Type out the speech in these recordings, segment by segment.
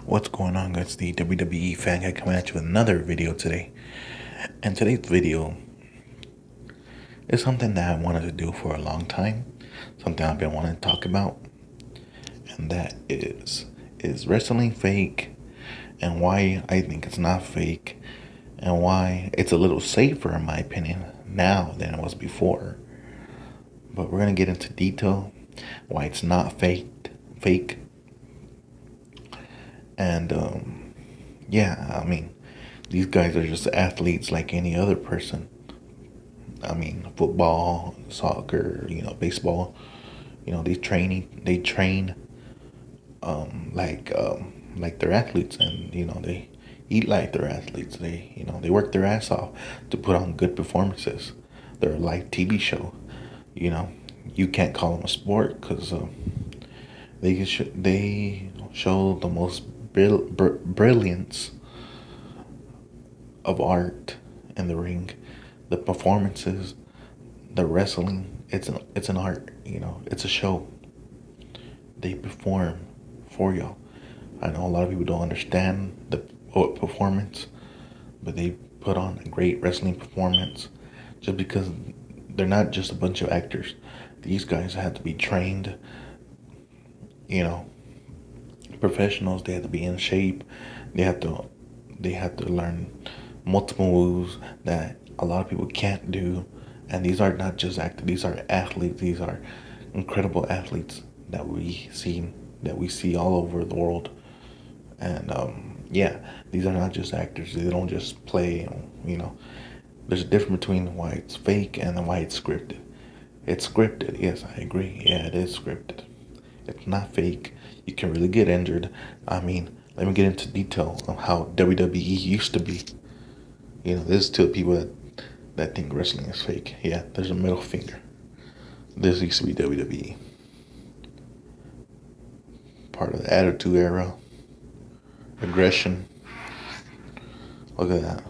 What's going on, guys? The WWE fan guy coming at you with another video today. And today's video is something that I wanted to do for a long time, something I've been wanting to talk about, and that is wrestling fake, and why I think it's not fake, and why it's a little safer in my opinion now than it was before. But we're gonna get into detail why it's not fake, and yeah, I mean, these guys are just athletes like any other person. I mean, football, soccer, baseball. They train like they're athletes, and they eat like they're athletes. They work their ass off to put on good performances. They're a live TV show. You know, you can't call them a sport because they show the most brilliance of art in the ring, the performances, the wrestling. It's an art. It's a show. They perform for y'all. I know a lot of people don't understand the performance, but they put on a great wrestling performance just because they're not just a bunch of actors. These guys have to be trained, you know, professionals. They have to be in shape. They have to they have to learn multiple moves that a lot of people can't do. And these are not just actors. These are athletes. These are incredible athletes that we see all over the world. And yeah, these are not just actors. They don't just play. There's a difference between why it's fake and why it's scripted. It's scripted. Yes, I agree. Yeah, it is scripted. It's not fake. You can really get injured. I mean, let me get into detail of how WWE used to be. This is to the people that think wrestling is fake. Yeah, there's a middle finger. This used to be WWE. Part of the Attitude Era. Aggression. Look at that.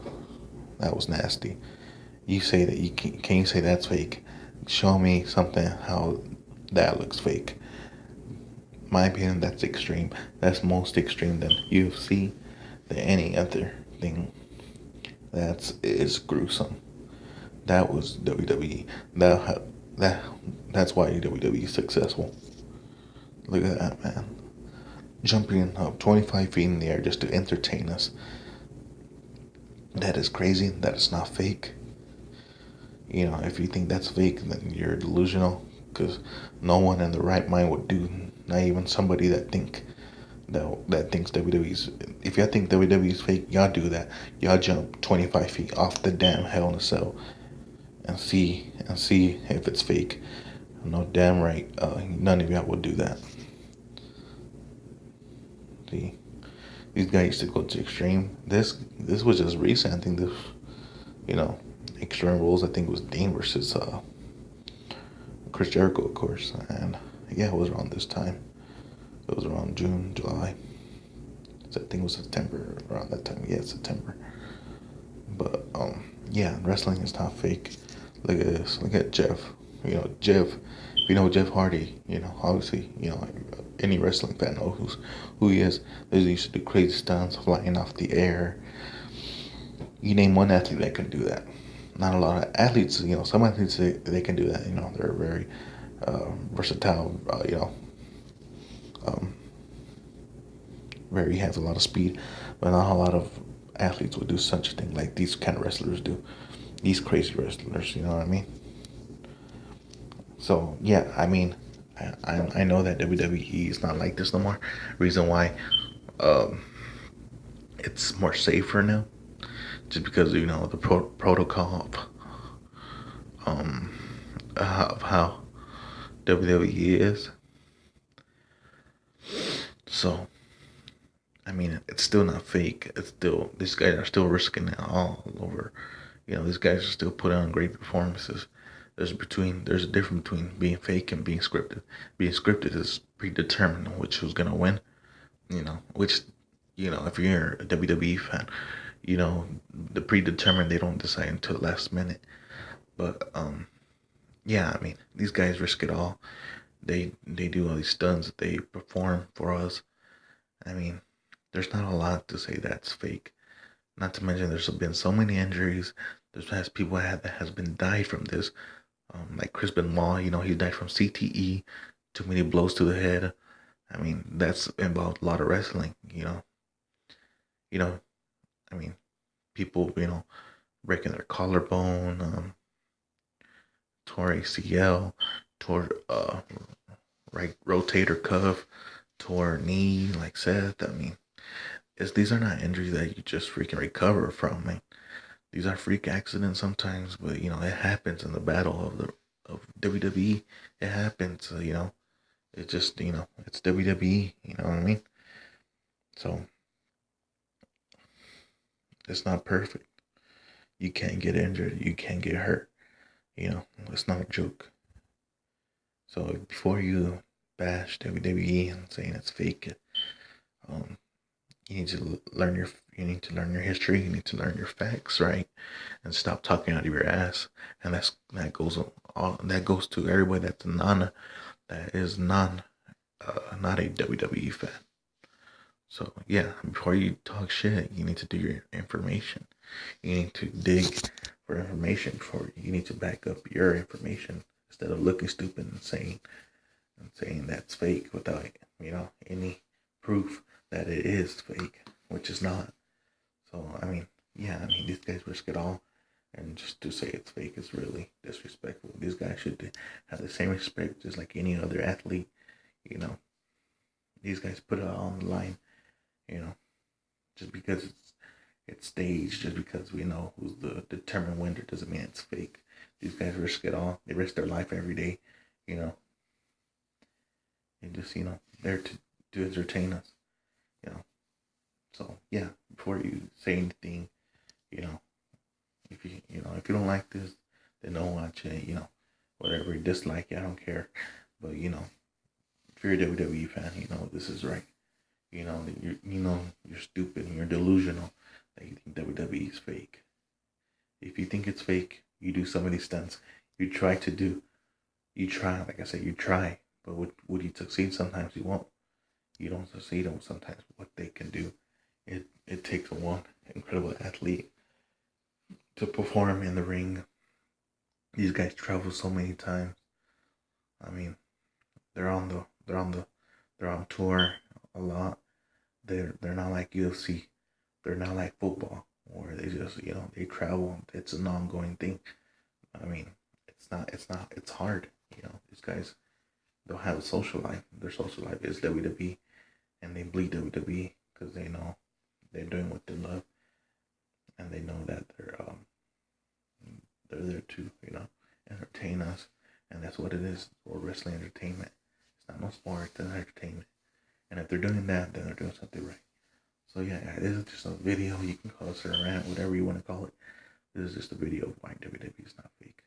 That was nasty. You say that can you say that's fake? Show me something how that looks fake. My opinion, that's extreme. That's most extreme than UFC, than any other thing. Is gruesome. That was WWE. That's why WWE is successful. Look at that, man. Jumping up 25 feet in the air just to entertain us. That is crazy. That is not fake. If you think that's fake, then you're delusional. Because no one in the right mind would do. Not even somebody that thinks WWE's. If y'all think WWE's fake, y'all do that. Y'all jump 25 feet off the damn Hell in a Cell and see if it's fake. No, damn right. None of y'all would do that. See, these guys used to go to extreme. This was just recent. I think this, you know, Extreme Rules. I think it was Dean versus Chris Jericho, of course. And yeah, it was around this time. It was around June, July. So I think it was September, around that time. Yeah, September. But yeah, wrestling is not fake. Look at this. Look at Jeff. Jeff. If you know Jeff Hardy, obviously, any wrestling fan knows who he is. They used to do crazy stunts, flying off the air. You name one athlete that can do that. Not a lot of athletes. Some athletes they can do that. They're very versatile. Um, very has a lot of speed, but not a lot of athletes would do such a thing like these kind of wrestlers do. These crazy wrestlers, you know what I mean? So yeah, I mean, I know that WWE is not like this no more. Reason why, um, it's more safer now, just because the protocol um of how WWE is. So I mean, it's still not fake. It's still these guys are still risking it all over. These guys are still putting on great performances. There's a difference between being fake and being scripted. Being scripted is predetermined which who's gonna win. Which if you're a WWE fan, the predetermined they don't decide until the last minute. But yeah, I mean these guys risk it all. They do all these stunts. They perform for us. I mean there's not a lot to say that's fake. Not to mention, there's been so many injuries. There's has people that has been died from this. Like Chris Benoit, he died from CTE, too many blows to the head. I mean, that's involved a lot of wrestling. You know. I mean, people, breaking their collarbone, tore ACL, tore right rotator cuff, tore knee, like Seth. I mean, these are not injuries that you just freaking recover from. Man. These are freak accidents sometimes, but it happens in the battle of WWE. It happens, it just it's WWE. You know what I mean? So it's not perfect. You can't get injured. You can't get hurt. It's not a joke. So before you bash WWE and saying it's fake, um, you need to learn your history. You need to learn your facts, right? And stop talking out of your ass. And that goes to everybody that is not a WWE fan. So yeah, before you talk shit, you need to do your information. You need to dig for information before you need to back up your information instead of looking stupid and saying that's fake without any proof that it is fake, which is not. So these guys risk it all, and just to say it's fake is really disrespectful. These guys should have the same respect just like any other athlete. These guys put it all on the line. Just because it's staged, just because we know who's the determined winner doesn't mean it's fake. These guys risk it all. They risk their life every day. And just there to entertain us. So yeah, before you say anything, if you don't like this, then don't watch it. Whatever you dislike, I don't care. But if you're a WWE fan, this is right. You're stupid and you're delusional that you think WWE is fake. If you think it's fake, you do some of these stunts you try to do. You try, like I said, you try, but would you succeed? Sometimes you won't. You don't succeed on sometimes what they can do. It takes one incredible athlete to perform in the ring. These guys travel so many times. I mean, they're on tour a lot. They're not like UFC. They're not like football where they just they travel. It's an ongoing thing. I mean, it's hard. These guys don't have a social life. Their social life is WWE, and they bleed WWE because they know they're doing what they love, and they know that they're there to entertain us, and that's what it is for wrestling entertainment. It's not no sport, it's entertainment, and if they're doing that, then they're doing something right. So yeah, this is just a video. You can call it a rant, whatever you want to call it. This is just a video of why WWE is not fake.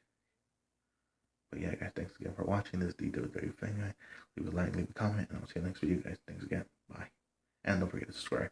But yeah, guys, thanks again for watching this WWE thing. Leave a like, leave a comment, and I'll see you next video, guys. Thanks again. Bye. And don't forget to subscribe.